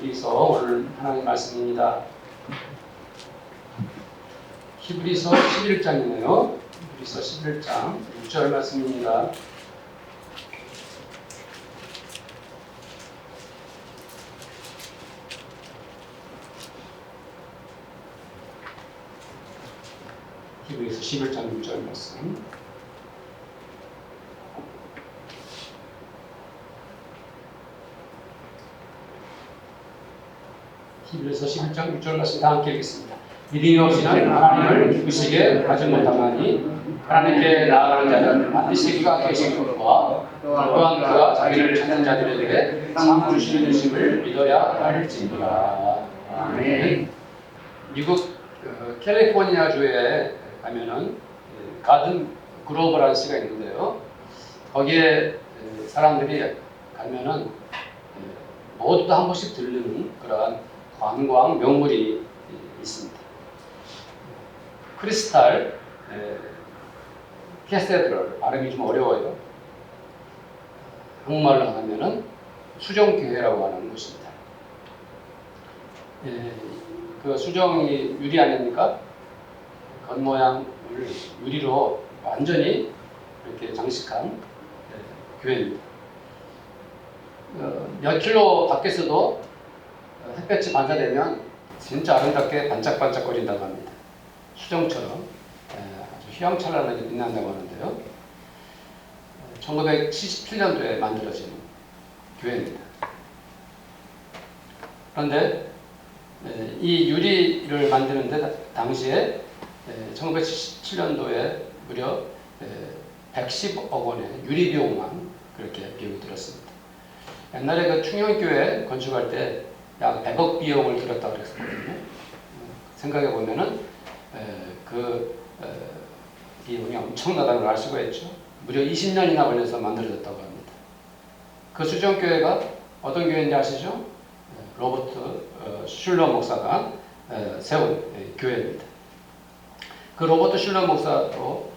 히브리서 오늘 하나님 말씀입니다. 히브리서 11장이네요. 히브리서 11장 6절 말씀입니다. 히브리서 11장 6절 말씀. 히브리서 11장 6절 말씀 다 함께 읽겠습니다. 믿음이 없이는 하나님을 기쁘시게 하지 못하나니 하나님께 나아가는 자는 반드시 그가 계신 것과 또한 그가 자기를 찾는 자들에게 상 주시는 주심을 믿어야 할지니라. 아멘. 미국 캘리포니아주에 가면은 가든 그로브라는 시가 있는데요. 거기에 사람들이 가면은 모두 다 한 번씩 들르는 그러한 관광 명물이 있습니다. 크리스탈 캐세드럴, 발음이 좀 어려워요. 한국말로 하면은 수정교회라고 하는 곳입니다. 그 수정이 유리 아닙니까? 겉모양을 유리로 완전히 이렇게 장식한 교회입니다. 몇 킬로 밖에서도 햇볕이 반사되면 진짜 아름답게 반짝반짝거린다고 합니다. 수정처럼 아주 휘황찬란하게 빛난다고 하는데요. 1977년도에 만들어진 교회입니다. 그런데 이 유리를 만드는데 당시에 1977년도에 무려 110억 원의 유리 비용만 그렇게 비용이 들었습니다. 옛날에 그 충영교회 건축할 때 약 100억 비용을 들였다고 그랬었거든요. 생각해 보면은 비용이 엄청나다는 걸 알 수가 있죠. 무려 20년이나 걸려서 만들어졌다고 합니다. 그 수정교회가 어떤 교회인지 아시죠? 로버트 슐러 목사가 세운 교회입니다. 그 로버트 슐러 목사도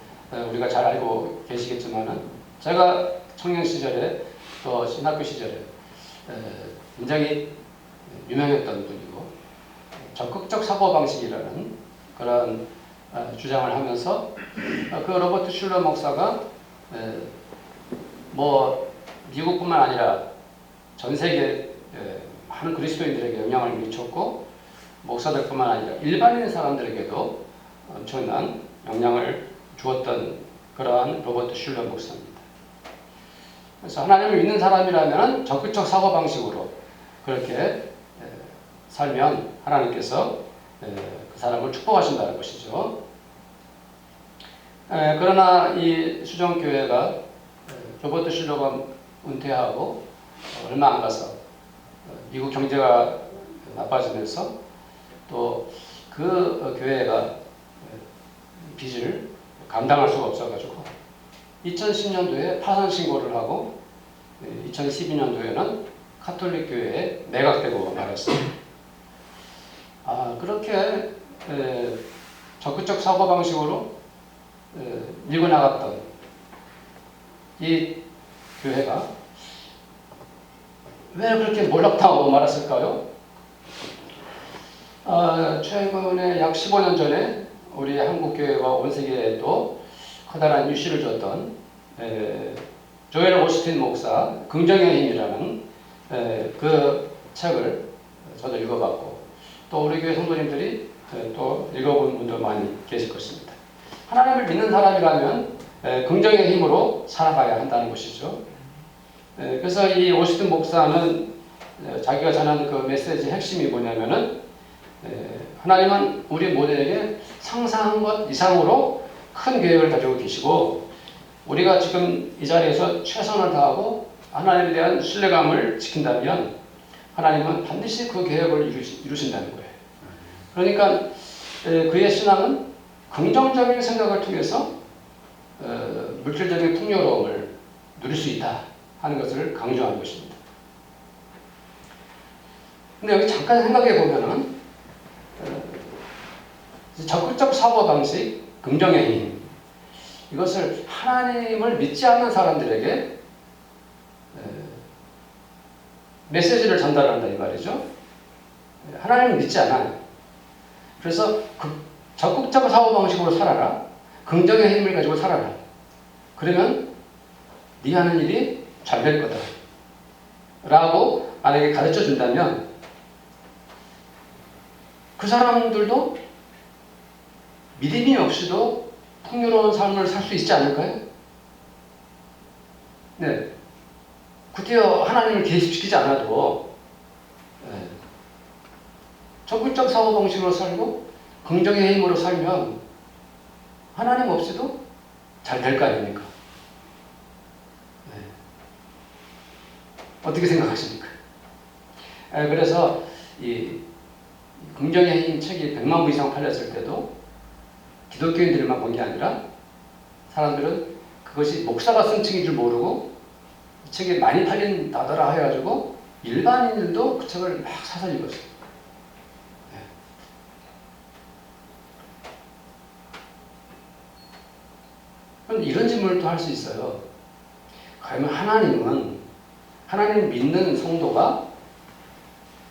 우리가 잘 알고 계시겠지만은 제가 청년 시절에 또 신학교 시절에 굉장히 유명했던 분이고 적극적 사고방식이라는 그런 주장을 하면서 그 로버트 슐러 목사가 뭐 미국뿐만 아니라 전 세계 많은 그리스도인들에게 영향을 미쳤고 목사들뿐만 아니라 일반인 사람들에게도 엄청난 영향을 주었던 그러한 로버트 슐러 목사입니다. 그래서 하나님을 믿는 사람이라면 적극적 사고방식으로 그렇게 살면 하나님께서 그 사람을 축복하신다는 것이죠. 그러나 이 수정교회가 로버트 슐러가 은퇴하고 얼마 안 가서 미국 경제가 나빠지면서 또 그 교회가 빚을 감당할 수가 없어가지고 2010년도에 파산 신고를 하고 2012년도에는 카톨릭 교회에 매각되고 말았습니다. 그렇게 적극적 사고방식으로 밀고 나갔던 이 교회가 왜 그렇게 몰락당하고 말았을까요? 최근에 약 15년 전에 우리 한국교회와 온 세계에도 커다란 유시를 줬던 조엘 오스틴 목사 긍정의 힘이라는 그 책을 저도 읽어봤고 또 우리 교회 성도님들이 또 읽어본 분도 많이 계실 것입니다. 하나님을 믿는 사람이라면 긍정의 힘으로 살아가야 한다는 것이죠. 그래서 이 오스틴 목사는 자기가 전하는 그 메시지의 핵심이 뭐냐면은 하나님은 우리 모두에게 상상한 것 이상으로 큰 계획을 가지고 계시고 우리가 지금 이 자리에서 최선을 다하고 하나님에 대한 신뢰감을 지킨다면 하나님은 반드시 그 계획을 이루신다는 거예요. 그러니까 그의 신앙은 긍정적인 생각을 통해서 물질적인 풍요로움을 누릴 수 있다 하는 것을 강조하는 것입니다. 근데 여기 잠깐 생각해 보면은 적극적 사고방식, 긍정의 힘 이것을 하나님을 믿지 않는 사람들에게 메시지를 전달한다 이 말이죠. 하나님을 믿지 않아요. 그래서 적극적 사고방식으로 살아라. 긍정의 힘을 가지고 살아라. 그러면 네 하는 일이 잘 될 거다 라고 만약에 가르쳐 준다면 그 사람들도 믿음이 없이도 풍요로운 삶을 살 수 있지 않을까요? 네. 구태여 하나님을 개입시키지 않아도 적극적 사고방식으로 살고 긍정의 힘으로 살면 하나님 없이도 잘 될 거 아닙니까? 네. 어떻게 생각하십니까? 그래서 이 긍정의 힘 책이 100만 부 이상 팔렸을 때도 기독교인들만 본 게 아니라 사람들은 그것이 목사가 쓴 책인 줄 모르고 이 책이 많이 팔린다더라 해가지고 일반인들도 그 책을 막 사서 읽었어요. 그럼 이런 질문을 또 할 수 있어요. 그러면 하나님을 믿는 성도가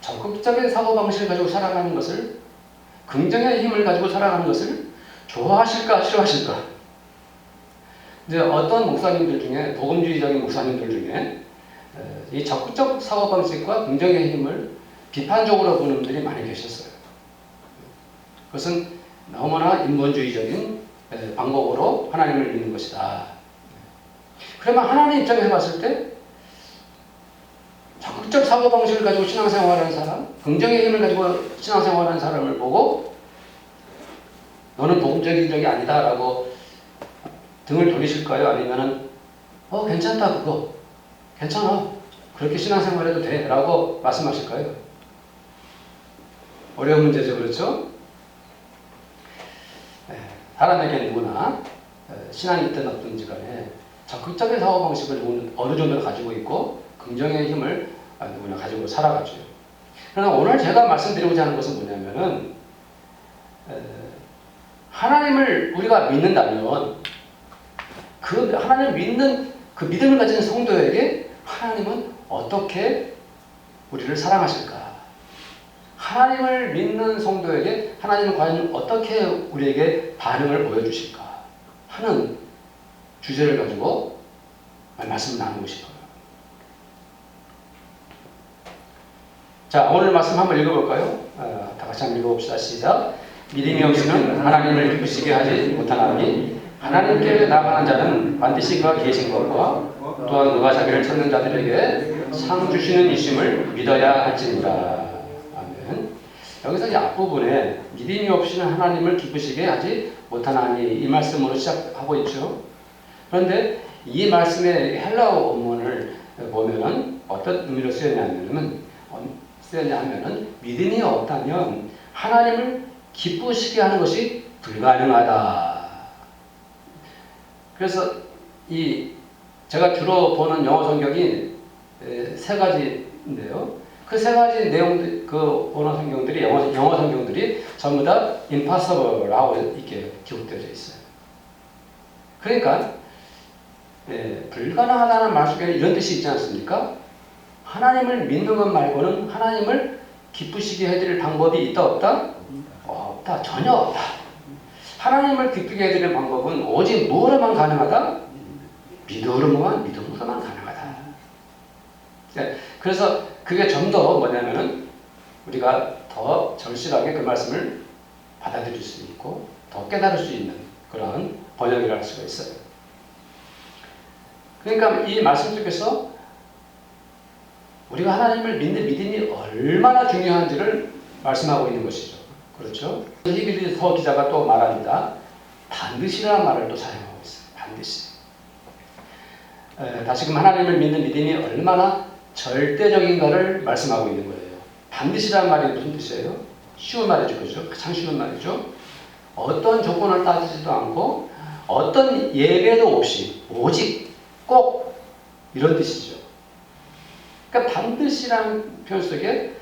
적극적인 사고방식을 가지고 살아가는 것을, 긍정의 힘을 가지고 살아가는 것을 좋아하실까 싫어하실까? 이제 어떤 목사님들 중에, 복음주의적인 목사님들 중에 이 적극적 사고방식과 긍정의 힘을 비판적으로 보는 분들이 많이 계셨어요. 그것은 너무나 인본주의적인 방법으로 하나님을 믿는 것이다. 그러면 하나님 입장에서 봤을 때 적극적 사고방식을 가지고 신앙생활하는 사람, 긍정의 힘을 가지고 신앙생활하는 사람을 보고 너는 복음적인 적이 아니다 라고 등을 돌리실까요? 아니면은 괜찮다 그거 괜찮아 그렇게 신앙생활해도 돼 라고 말씀하실까요? 어려운 문제죠. 그렇죠? 사람에게 누구나 신앙이 있든 없든지 간에 적극적인 사고방식을 어느 정도 가지고 있고 긍정의 힘을 누구나 가지고 살아가죠. 그러나 오늘 제가 말씀드리고자 하는 것은 뭐냐면은 하나님을 우리가 믿는다면 그 하나님을 믿는 그 믿음을 가진 성도에게 하나님은 어떻게 우리를 사랑하실까? 하나님을 믿는 성도에게 하나님은 과연 어떻게 우리에게 반응을 보여주실까? 하는 주제를 가지고 말씀을 나누고 싶어요. 자, 오늘 말씀 한번 읽어볼까요? 다 같이 한번 읽어봅시다. 시작. 믿음이 없이는 하나님을 기쁘시게 하지 못하나니 하나님께 나가는 자는 반드시 그가 계신 것과 또한 그가 자기를 찾는 자들에게 상 주시는 이심을 믿어야 할지니라. 아멘. 여기서 이 앞부분에 믿음이 없이는 하나님을 기쁘시게 하지 못하나니 이 말씀으로 시작하고 있죠. 그런데 이 말씀의 헬라어 원문을 보면은 어떤 의미로 쓰였냐면은 믿음이 없다면 하나님을 기쁘시게 하는 것이 불가능하다. 그래서 제가 주로 보는 영어 성경이 세 가지인데요. 그 세 가지 내용들, 그 언어 성경들이, 영어 성경들이 전부 다 impossible라고 이렇게 기록되어 있어요. 그러니까 불가능하다는 말 속에는 이런 뜻이 있지 않습니까? 하나님을 믿는 것 말고는 하나님을 기쁘시게 해드릴 방법이 있다 없다? 없다. 전혀 없다. 하나님을 기쁘게 해드리는 방법은 오직 뭐로만 가능하다? 믿음으로만 가능하다. 그래서 그게 좀 더 뭐냐면은 우리가 더 절실하게 그 말씀을 받아들일 수 있고 더 깨달을 수 있는 그런 번역이라 할 수가 있어요. 그러니까 이 말씀 속에서 우리가 하나님을 믿는 믿음이 얼마나 중요한지를 말씀하고 있는 것이죠. 그렇죠? 히브리서 기자가 또 말합니다. 반드시라는 말을 또 사용하고 있어요. 반드시. 다시금 하나님을 믿는 믿음이 얼마나 절대적인가를 말씀하고 있는 거예요. 반드시라는 말이 무슨 뜻이에요? 쉬운 말이죠. 그죠? 가장 쉬운 말이죠. 어떤 조건을 따지지도 않고 어떤 예배도 없이 오직 꼭 이런 뜻이죠. 그러니까 반드시라는 표현 속에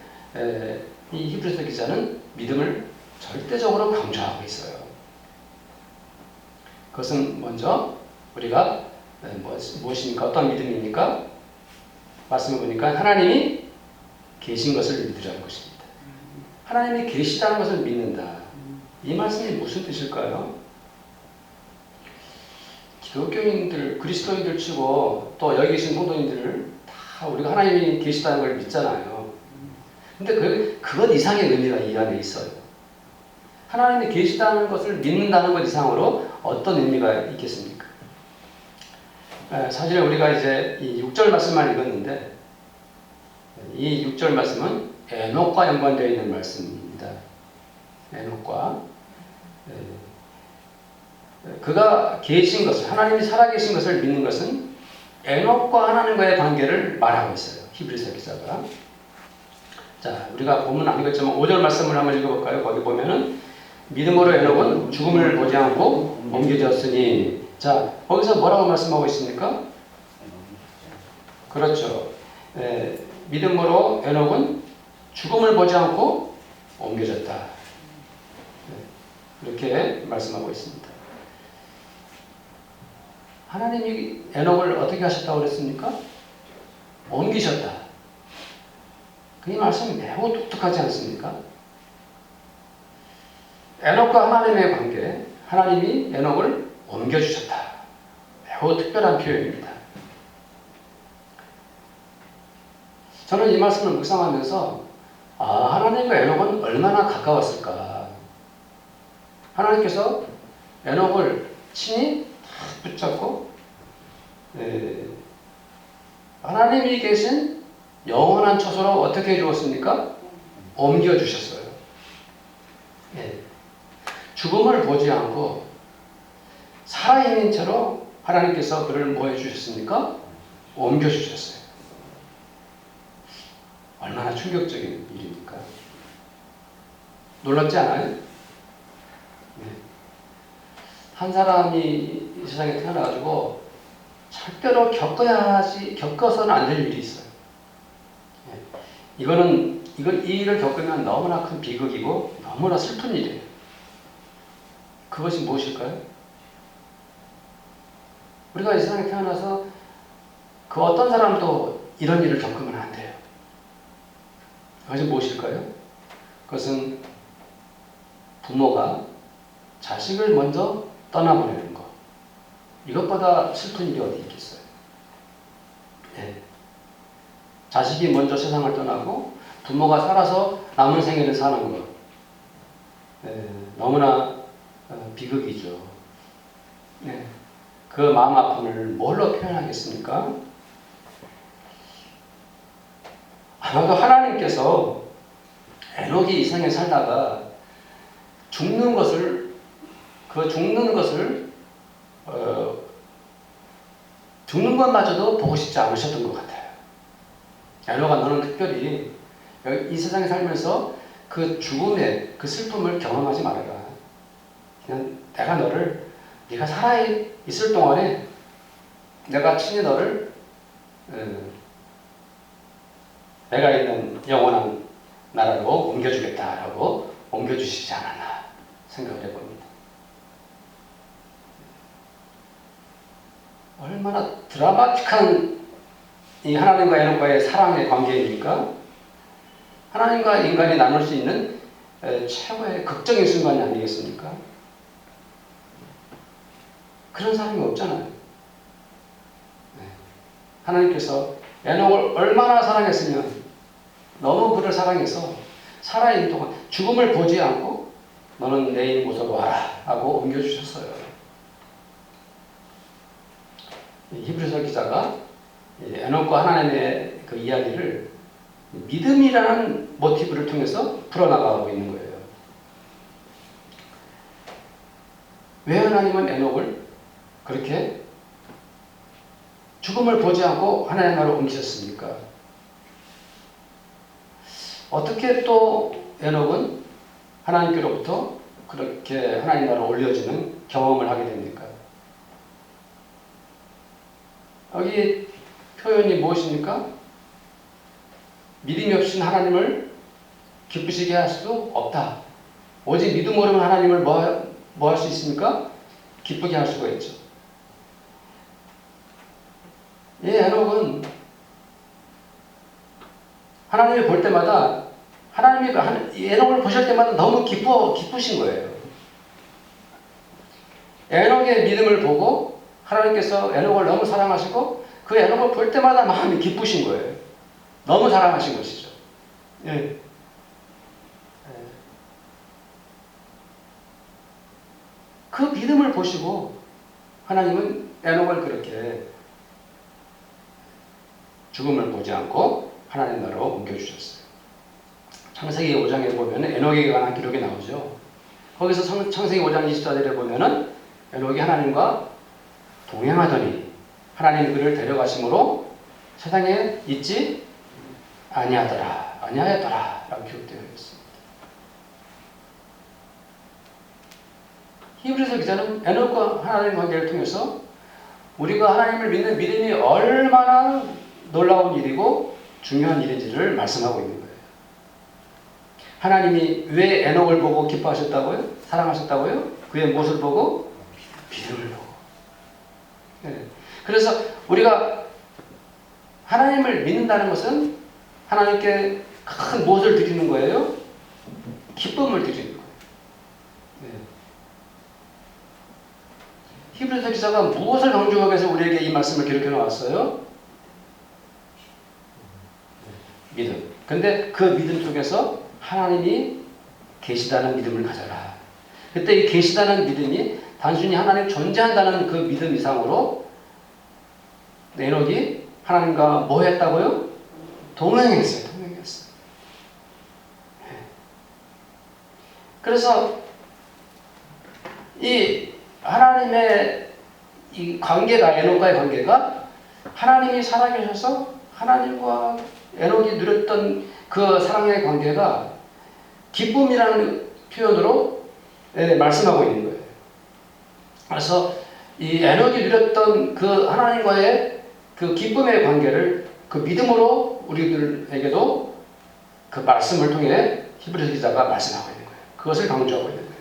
이 히브리서 기자는 믿음을 절대적으로 강조하고 있어요. 그것은 먼저 우리가 무엇입니까? 어떤 믿음입니까? 말씀을 보니까 하나님이 계신 것을 믿으라는 것입니다. 하나님이 계시다는 것을 믿는다. 이 말씀이 무슨 뜻일까요? 기독교인들, 그리스도인들 치고 또 여기 계신 성도인들 다 우리가 하나님이 계시다는 걸 믿잖아요. 근데 그것 이상의 의미가 이 안에 있어요. 하나님이 계시다는 것을 믿는다는 것 이상으로 어떤 의미가 있겠습니까? 사실 우리가 이제 이 6절 말씀만 읽었는데 이 6절 말씀은 에녹과 연관되어 있는 말씀입니다. 에녹과 그가 계신 것을, 하나님이 살아계신 것을 믿는 것은 에녹과 하나님과의 관계를 말하고 있어요. 히브리서 기자가. 자, 우리가 보면 안 읽었지만 5절 말씀을 한번 읽어볼까요? 거기 보면은 믿음으로 에녹은 죽음을 보지 않고 옮겨졌으니. 자, 거기서 뭐라고 말씀하고 있습니까? 그렇죠. 믿음으로 에녹은 죽음을 보지 않고 옮겨졌다. 이렇게 말씀하고 있습니다. 하나님이 에녹을 어떻게 하셨다고 그랬습니까? 옮기셨다. 그 말씀이 매우 독특하지 않습니까? 에녹과 하나님의 관계, 하나님이 에녹을 옮겨주셨다. 매우 특별한 표현입니다. 저는 이 말씀을 묵상하면서 하나님과 에녹은 얼마나 가까웠을까. 하나님께서 에녹을 친히 붙잡고 하나님이 계신 영원한 처소로 어떻게 해주었습니까? 옮겨주셨어요. 죽음을 보지 않고 살아있는 채로 하나님께서 그를 뭐 해주셨습니까? 옮겨주셨어요. 얼마나 충격적인 일입니까? 놀랍지 않아요? 한 사람이 이 세상에 태어나가지고 절대로 겪어서는 안 될 일이 있어요. 이 일을 겪으면 너무나 큰 비극이고 너무나 슬픈 일이에요. 그것이 무엇일까요? 우리가 이 세상에 태어나서 그 어떤 사람도 이런 일을 겪으면 안 돼요. 그것이 무엇일까요? 그것은 부모가 자식을 먼저 떠나보내는 것. 이것보다 슬픈 일이 어디 있겠어요? 자식이 먼저 세상을 떠나고 부모가 살아서 남은 생애를 사는 것. 너무나 비극이죠. 그 마음 아픔을 뭘로 표현하겠습니까? 아마도 하나님께서 에녹이 이 생에 살다가 죽는 것을 죽는 것마저도 보고 싶지 않으셨던 것 같아요. 에녹아, 너는 특별히 이 세상에 살면서 그 죽음의 그 슬픔을 경험하지 말아라. 그냥 내가 네가 살아있을 동안에 내가 친히 너를 내가 있는 영원한 나라로 옮겨주겠다라고 옮겨주시지 않았나 생각을 해봅니다. 얼마나 드라마틱한 이 하나님과 에녹과의 사랑의 관계입니까? 하나님과 인간이 나눌 수 있는 최고의 극적인 순간이 아니겠습니까? 그런 사람이 없잖아요. 하나님께서 에녹을 얼마나 사랑했으면 너무 그를 사랑해서 살아있는 동안 죽음을 보지 않고 너는 내 있는 곳으로 와라 하고 옮겨주셨어요. 히브리서 기자가 에녹과 하나님의 그 이야기를 믿음이라는 모티브를 통해서 풀어나가고 있는 거예요. 왜 하나님은 에녹을 그렇게 죽음을 보지 않고 하나님 나라로 옮기셨습니까? 어떻게 또 에녹은 하나님께로부터 그렇게 하나님 나라로 올려지는 경험을 하게 됩니까? 여기 표현이 무엇입니까? 믿음이 없이는 하나님을 기쁘시게 할 수 없다. 오직 믿음으로만 하나님을 뭐 할 수 있습니까? 기쁘게 할 수가 있죠. 에녹은 하나님이 볼 때마다 하나님이 에녹을 보실 때마다 너무 기쁘신 거예요. 에녹의 믿음을 보고 하나님께서 에녹을 너무 사랑하시고 그 에녹을 볼 때마다 마음이 기쁘신 거예요. 너무 사랑하신 것이죠. 예. 그 믿음을 보시고 하나님은 에녹을 그렇게 죽음을 보지 않고 하나님 나라로 옮겨주셨어요. 창세기 5장에 보면 에녹에 관한 기록이 나오죠. 거기서 창세기 5장 24절에 보면은 에녹이 하나님과 동행하더니 하나님 그를 데려가심으로 세상에 있지 아니하였더라 라고 기록되어 있습니다. 히브리서 기자는 에녹과 하나님의 관계를 통해서 우리가 하나님을 믿는 믿음이 얼마나 놀라운 일이고 중요한 일인지를 말씀하고 있는 거예요. 하나님이 왜 에녹을 보고 기뻐하셨다고요? 사랑하셨다고요? 그의 무엇을 보고? 믿음을 보고. 네. 그래서 우리가 하나님을 믿는다는 것은 하나님께 큰 무엇을 드리는 거예요? 기쁨을 드리는 거예요. 네. 히브리서 기자가 무엇을 강조하기 위해서 우리에게 이 말씀을 기록해 놓았어요? 믿음. 근데 그 믿음 속에서 하나님이 계시다는 믿음을 가져라. 그때 이 계시다는 믿음이 단순히 하나님 존재한다는 그 믿음 이상으로 에녹이 하나님과 뭐 했다고요? 동행했어요. 그래서 이 하나님의 이 관계가, 에녹과의 관계가 하나님이 살아계셔서 하나님과 에녹이 누렸던 그 사랑의 관계가 기쁨이라는 표현으로 말씀하고 있는 거예요. 그래서 이 에녹이 누렸던 그 하나님과의 그 기쁨의 관계를 그 믿음으로 우리들에게도 그 말씀을 통해 히브리서 기자가 말씀하고 있는 거예요. 그것을 강조하고 있는 거예요.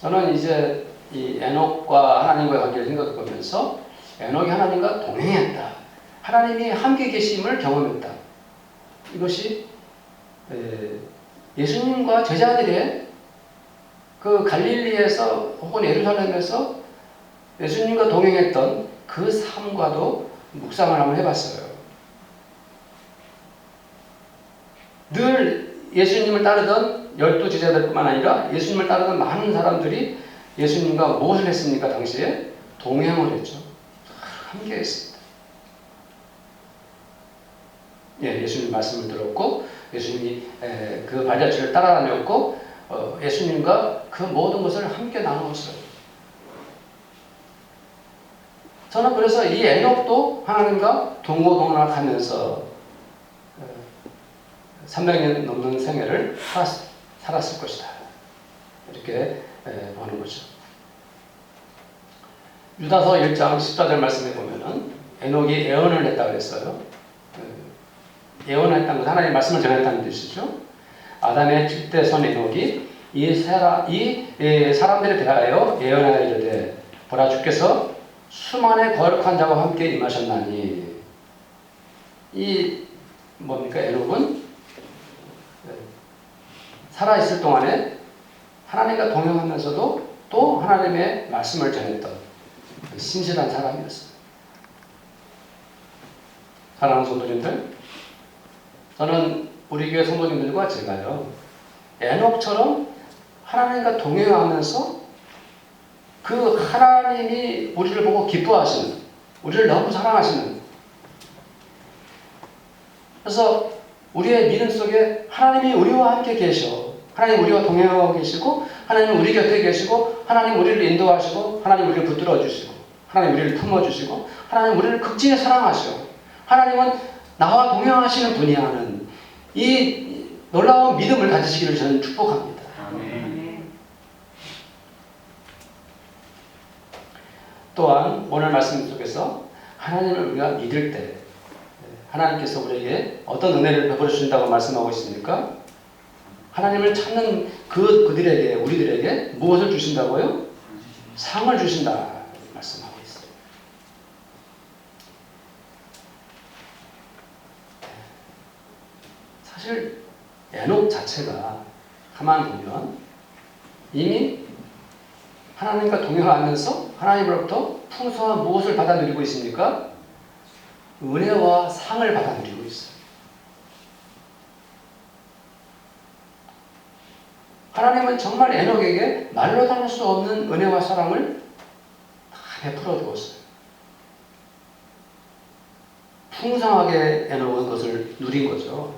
저는 이제 이 에녹과 하나님과의 관계를 생각해 보면서 에녹이 하나님과 동행했다. 하나님이 함께 계심을 경험했다. 이것이 예수님과 제자들의 그 갈릴리에서 혹은 예루살렘에서 예수님과 동행했던 그 삶과도 묵상을 한번 해봤어요. 늘 예수님을 따르던 12 제자들뿐만 아니라 예수님을 따르던 많은 사람들이 예수님과 무엇을 했습니까? 당시에 동행을 했죠. 함께 했습니다. 예수님 말씀을 들었고 예수님이 그 발자취를 따라다녔고 예수님과 그 모든 것을 함께 나누었어요. 저는 그래서 이 에녹도 하나님과 동고동락하면서 300년 넘는 생애를 살았을 것이다. 이렇게 보는 거죠. 유다서 1장 14절 말씀에 보면은 에녹이 예언을 했다고 했어요. 예언을 했다는 것은 하나님의 말씀을 전했다는 뜻이죠. 아담의 칠대손 에녹이 이 사람들에 대하여 예언하여 이르되 보라 주께서 수만의 거룩한 자와 함께 임하셨나니. 이 뭡니까? 에녹은 살아있을 동안에 하나님과 동행하면서도 또 하나님의 말씀을 전했던 신실한 사람이었습니다. 사랑하는 성도님들, 저는 우리 교회 성도님들과 제가요, 에녹처럼 하나님과 동행하면서 그 하나님이 우리를 보고 기뻐하시는, 우리를 너무 사랑하시는, 그래서 우리의 믿음 속에 하나님이 우리와 함께 계셔, 하나님 우리와 동행하고 계시고, 하나님 우리 곁에 계시고, 하나님 우리를 인도하시고, 하나님 우리를 붙들어 주시고, 하나님 우리를 품어 주시고, 하나님 우리를 극진히 사랑하시고, 하나님은 나와 동행하시는 분이야 하는 이 놀라운 믿음을 가지시기를 저는 축복합니다. 아멘. 또한 오늘 말씀 속에서 하나님을 우리가 믿을 때 하나님께서 우리에게 어떤 은혜를 베풀어 주신다고 말씀하고 있습니까? 하나님을 찾는 그들에게, 우리들에게 무엇을 주신다고요? 상을 주신다 말씀하고 있습니다. 사실 에녹 자체가 가만 보면 이미 하나님과 동행하면서 하나님으로부터 풍성한 무엇을 받아 누리고 있습니까? 은혜와 상을 받아 누리고 있어요. 하나님은 정말 에녹에게 말로 담을 수 없는 은혜와 사랑을 다 베풀어 주었어요. 풍성하게 에녹은 그것을 누린 거죠.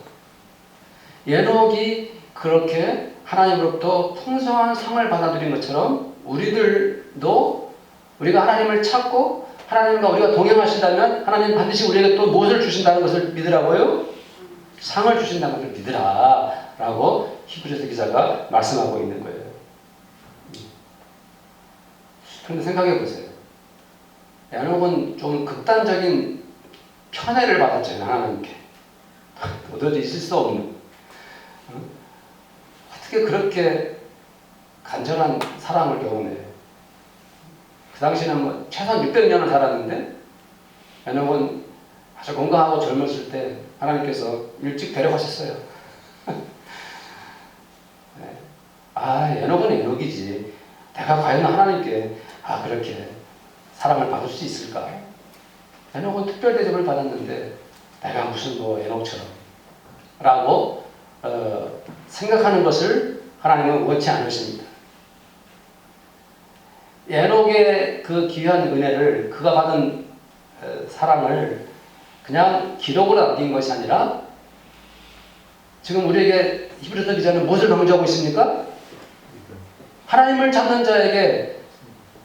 에녹이 그렇게 하나님으로부터 풍성한 상을 받아 누린 것처럼 우리들도 우리가 하나님을 찾고 하나님과 우리가 동행하신다면 하나님 반드시 우리에게 또 무엇을 주신다는 것을 믿으라고요? 상을 주신다는 것을 믿으라 라고 히브리서 기자가 말씀하고 있는 거예요. 그런데 생각해 보세요. 에녹은 좀 극단적인 편애를 받았잖아요. 하나님께. 도저히 있을 수 없는. 어떻게 그렇게 간절한 사랑을 경험해요? 그 당시에는 뭐 최소한 600년을 살았는데 에녹은 아주 건강하고 젊었을 때 하나님께서 일찍 데려가셨어요. 네. 에녹은 에녹이지. 내가 과연 하나님께 그렇게 사랑을 받을 수 있을까? 에녹은 특별 대접을 받았는데 내가 무슨 뭐 에녹처럼 라고 생각하는 것을 하나님은 원치 않으십니다. 에녹의 그 귀한 은혜를 그가 받은 사랑을 그냥 기록으로 남긴 것이 아니라 지금 우리에게 히브리서 기자는 무엇을 강조하고 있습니까? 하나님을 찾는 자에게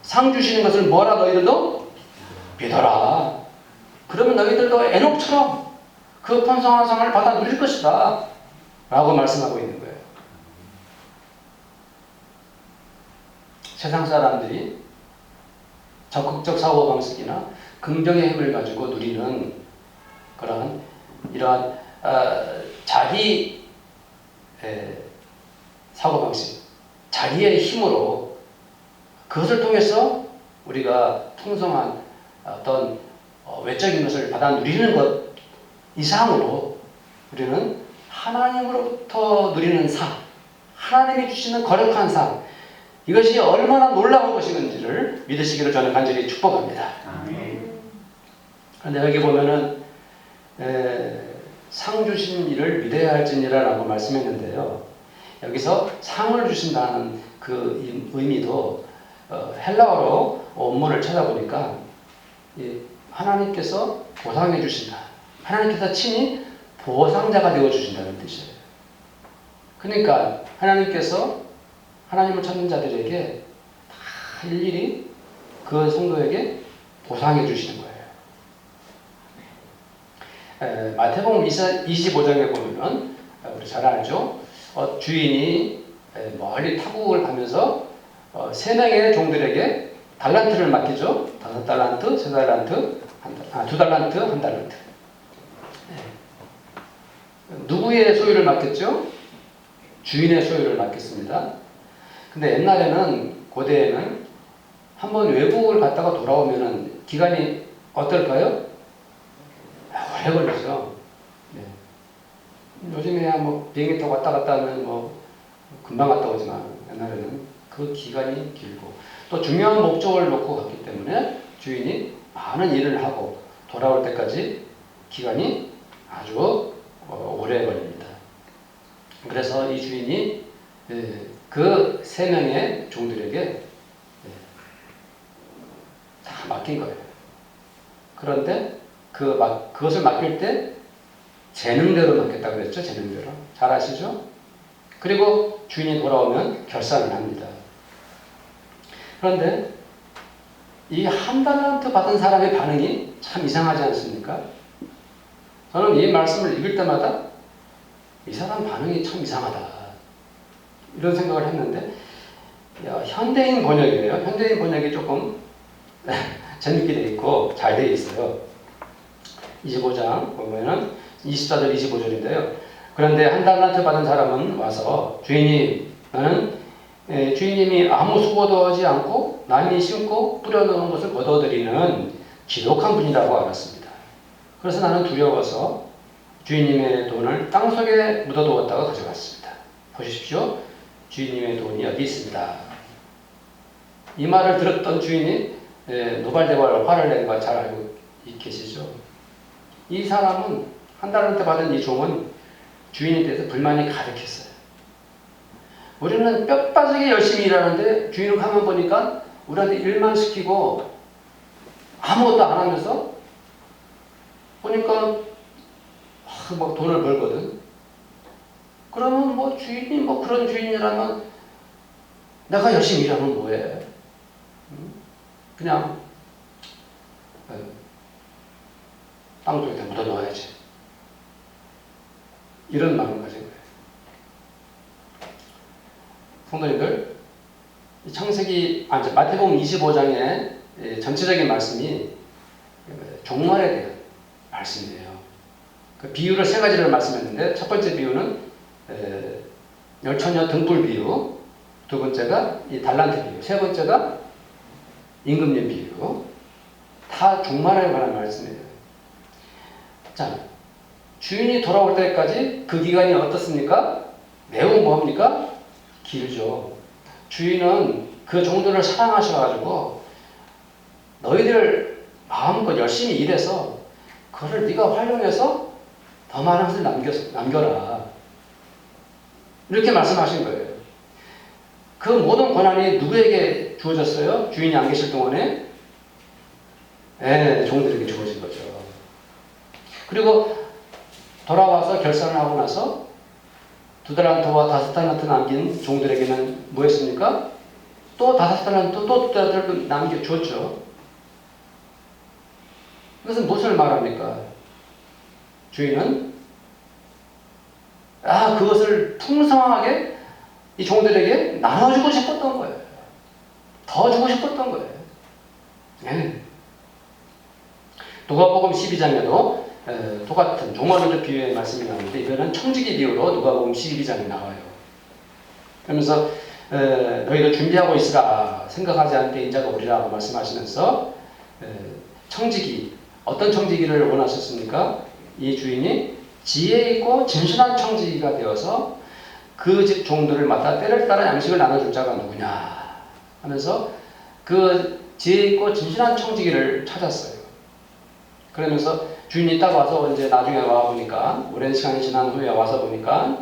상 주시는 것을 뭐라 너희들도 믿어라. 그러면 너희들도 에녹처럼 그 풍성한 상을 받아 누릴 것이다 라고 말씀하고 있는 거예요. 세상 사람들이 적극적 사고방식이나 긍정의 힘을 가지고 누리는 그러한 이러한 자기 사고방식, 자기의 힘으로 그것을 통해서 우리가 풍성한 어떤 외적인 것을 받아 누리는 것 이상으로 우리는 하나님으로부터 누리는 상, 하나님이 주시는 거룩한 상, 이것이 얼마나 놀라운 것인지를 믿으시기를 저는 간절히 축복합니다. 그런데 여기 보면은 상 주신 이를 믿어야 할지니라 라고 말씀했는데요. 여기서 상을 주신다는 그 의미도 헬라어로 원문을 찾아보니까 하나님께서 보상해 주신다. 하나님께서 친히 보상자가 되어 주신다는 뜻이에요. 그러니까 하나님께서 하나님을 찾는 자들에게 다 일일이 그 성도에게 보상해 주시는 거예요. 마태복음 25장에 보면 우리 잘 알죠. 주인이 멀리 타국을 가면서 3명의 종들에게 달란트를 맡기죠. 5달란트, 3달란트, 2달란트, 1달란트. 누구의 소유를 맡겼죠? 주인의 소유를 맡겼습니다. 근데 옛날에는, 고대에는 한번 외국을 갔다가 돌아오면은 기간이 어떨까요? 오래 걸리죠. 네. 요즘에야 뭐 비행기 타고 왔다 갔다 하면 뭐 금방 갔다 오지만 옛날에는 그 기간이 길고 또 중요한 목적을 놓고 갔기 때문에 주인이 많은 일을 하고 돌아올 때까지 기간이 아주 오래 걸립니다. 그래서 이 주인이 그 3명의 종들에게 다 맡긴 거예요. 그런데 그것을 맡길 때 재능대로 맡겼다고 그랬죠. 재능대로. 잘 아시죠? 그리고 주인이 돌아오면 결산을 합니다. 그런데 이 1달란트 받은 사람의 반응이 참 이상하지 않습니까? 저는 이 말씀을 읽을 때마다 이 사람 반응이 참 이상하다. 이런 생각을 했는데 현대인 번역이에요. 현대인 번역이 조금 재밌게 돼 있고 잘 돼 있어요. 25장 보면은 24절 25절인데요. 그런데 1달란트 받은 사람은 와서 주인님, 나는 주인님이 아무 수고도 하지 않고 남이 심고 뿌려놓은 것을 거둬들이는 기독한 분이라고 알았습니다. 그래서 나는 두려워서 주인님의 돈을 땅속에 묻어두었다가 가져갔습니다. 보십시오. 주인님의 돈이 여기 있습니다. 이 말을 들었던 주인이 노발대발 화를 낸 거 잘 알고 계시죠? 이 사람은 한 달한테 받은 이 종은 주인에 대해서 불만이 가득했어요. 우리는 뼈 빠지게 열심히 일하는데 주인을 가만 보니까 우리한테 일만 시키고 아무것도 안 하면서 보니까 막 돈을 벌거든. 그러면 뭐 주인이 뭐 그런 주인이라면 내가 열심히 일하면 뭐해? 그냥 땅속에 묻어 넣어야지. 이런 마음을 가진 거예요. 성도님들, 마태복음 25장의 전체적인 말씀이 종말에 대한 말씀이에요. 그 비유를 세 가지를 말씀했는데, 첫 번째 비유는 열처녀 등불 비유, 두 번째가 이 달란트 비유, 세 번째가 임금님 비유. 다 종말에 관한 말씀이에요. 자, 주인이 돌아올 때까지 그 기간이 어떻습니까? 매우 뭡니까? 길죠. 주인은 그 종들을 사랑하셔가지고 너희들 마음껏 열심히 일해서 그거를 네가 활용해서 더 많은 것을 남겨라. 이렇게 말씀하신 거예요. 그 모든 권한이 누구에게 주어졌어요? 주인이 안 계실 동안에? 종들에게 주어진 거죠. 그리고 돌아와서 결산을 하고 나서 2달란트와 5달란트 남긴 종들에게는 뭐 했습니까? 또 5달란트, 또 2달란트 남겨줬죠. 이것은 무엇을 말합니까? 주인은 그것을 풍성하게 이 종들에게 나눠주고 싶었던 거예요. 더 주고 싶었던 거예요. 누가복음 12장에도 똑같은 종말론적 비유의 말씀이 나오는데, 이거는 청지기 비유로 누가복음 12장에 나와요. 그러면서 너희도 준비하고 있으라, 생각하지 않을 때 인자가 오리라고 말씀하시면서 청지기, 어떤 청지기를 원하셨습니까? 이 주인이 지혜 있고 진실한 청지기가 되어서 그 집 종들을 맡아 때를 따라 양식을 나눠줄 자가 누구냐 하면서 그 지혜 있고 진실한 청지기를 찾았어요. 그러면서 주인이 딱 와서 이제 나중에 와 보니까, 오랜 시간이 지난 후에 와서 보니까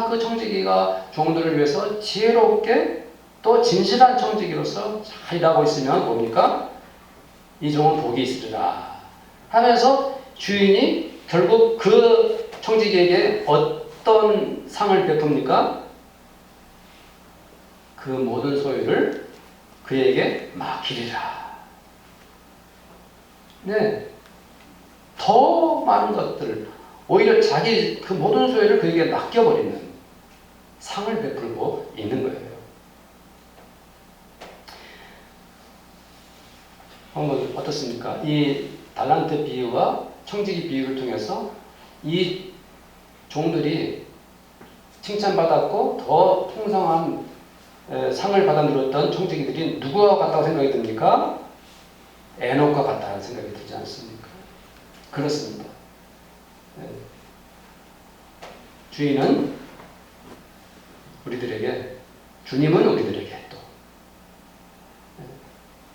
그 청지기가 종들을 위해서 지혜롭게 또 진실한 청지기로서 잘 일하고 있으면 뭡니까? 이 종은 복이 있으리라 하면서 주인이 결국 그 청지기에게 어떤 상을 베풉니까? 그 모든 소유를 그에게 맡기리라. 더 많은 것들, 오히려 자기 그 모든 소유를 그에게 맡겨버리는 상을 베풀고 있는 거예요. 어떻습니까? 이 달란트 비유와 청지기 비유를 통해서 이 종들이 칭찬받았고 더 풍성한 상을 받아 누렸던 청지기들이 누구와 같다고 생각이 듭니까? 에녹과 같다는 생각이 들지 않습니까? 그렇습니다. 주인은 우리들에게, 주님은 우리들에게 또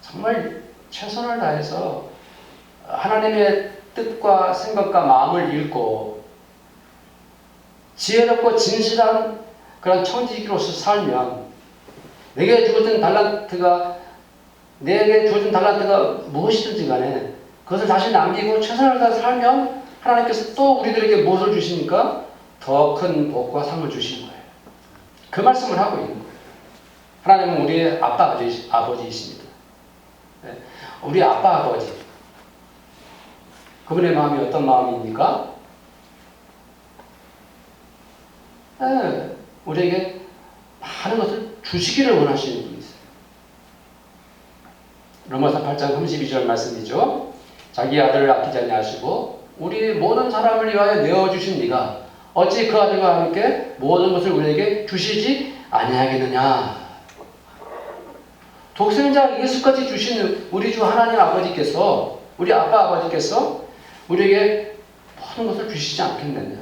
정말 최선을 다해서 하나님의 뜻과 생각과 마음을 읽고 지혜롭고 진실한 그런 청지기로서 살면 내게 주어진 달란트가 무엇이든지 간에 그것을 다시 남기고 최선을 다해서 살면 하나님께서 또 우리들에게 무엇을 주십니까? 더 큰 복과 상을 주시는 거예요. 그 말씀을 하고 있는 거예요. 하나님은 우리의 아버지이십니다. 우리 아버지. 그분의 마음이 어떤 마음입니까? 우리에게 많은 것을 주시기를 원하시는 분이세요. 로마서 8장 32절 말씀이죠. 자기 아들을 아끼지 아니하시고 우리 모든 사람을 위하여 내어주신 이가 어찌 그 아들과 함께 모든 것을 우리에게 주시지 아니하겠느냐. 독생자 예수까지 주신 우리 주 하나님 아버지께서, 우리 아빠 아버지께서 우리에게 모든 것을 주시지 않겠느냐.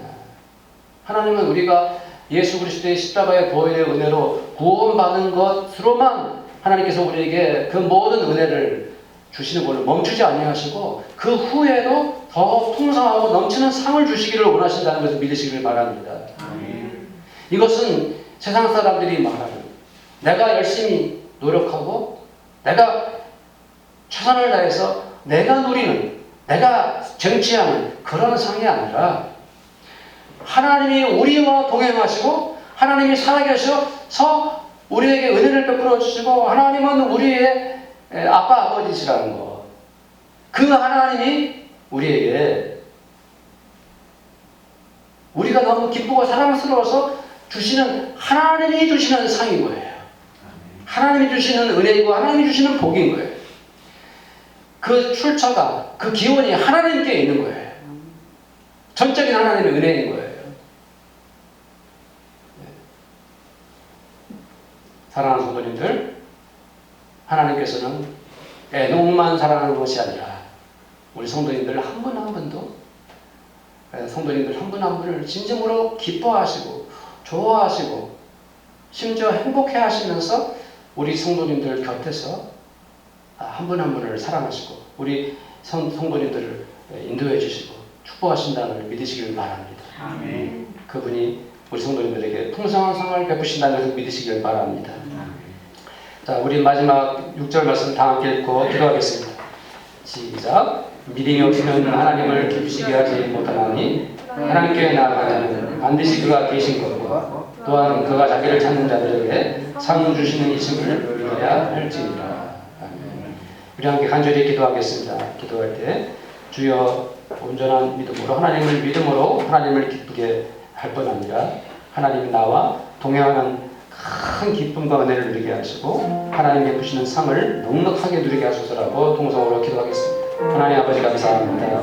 하나님은 우리가 예수 그리스도의 십자가의 보혈의 은혜로 구원받은 것으로만 하나님께서 우리에게 그 모든 은혜를 주시는 걸로 멈추지 아니하시고 그 후에도 더 풍성하고 넘치는 상을 주시기를 원하신다는 것을 믿으시기를 바랍니다. 이것은 세상 사람들이 말하는 내가 열심히 노력하고 내가 최선을 다해서 내가 누리는 내가 쟁취하는 그런 상이 아니라 하나님이 우리와 동행하시고 하나님이 살아계셔서 우리에게 은혜를 베풀어 주시고 하나님은 우리의 아빠 아버지시라는 것. 그 하나님이 우리에게 우리가 너무 기쁘고 사랑스러워서 주시는 하나님이 주시는 상인 거예요. 하나님이 주시는 은혜이고 하나님이 주시는 복인 거예요. 그 출처가 그 기원이 하나님께 있는 거예요. 전적인 하나님의 은혜인 거예요. 사랑하는 성도님들, 하나님께서는 애녹만 사랑하는 것이 아니라 우리 성도님들 한 분 한 분도 성도님들 한 분 한 분을 진정으로 기뻐하시고 좋아하시고 심지어 행복해 하시면서 우리 성도님들 곁에서 한 분 한 분을 사랑하시고 우리 성도님들을 인도해 주시고 축복하신다는 걸 믿으시길 바랍니다. 아멘. 그분이 우리 성도님들에게 풍성한 상을 베푸신다는 것을 믿으시길 바랍니다. 자, 우리 마지막 6절 말씀 다 함께 읽고 기도하겠습니다. 시작. 믿음이 없이는 하나님을 기쁘시게 하지 못하나니 하나님께 나아가는 반드시 그가 계신 것과 또한 그가 자기를 찾는 자들에게 상 주시는 이심을 믿어야 할지니라. 아멘. 우리 함께 간절히 기도하겠습니다. 기도할 때 주여 온전한 믿음으로 하나님을 믿음으로 하나님을 기쁘게 할 뿐 아니라 하나님이 나와 동행하는 큰 기쁨과 은혜를 누리게 하시고 하나님 베푸시는 상을 넉넉하게 누리게 하소서라고 동성으로 기도하겠습니다. 하나님 아버지 감사합니다.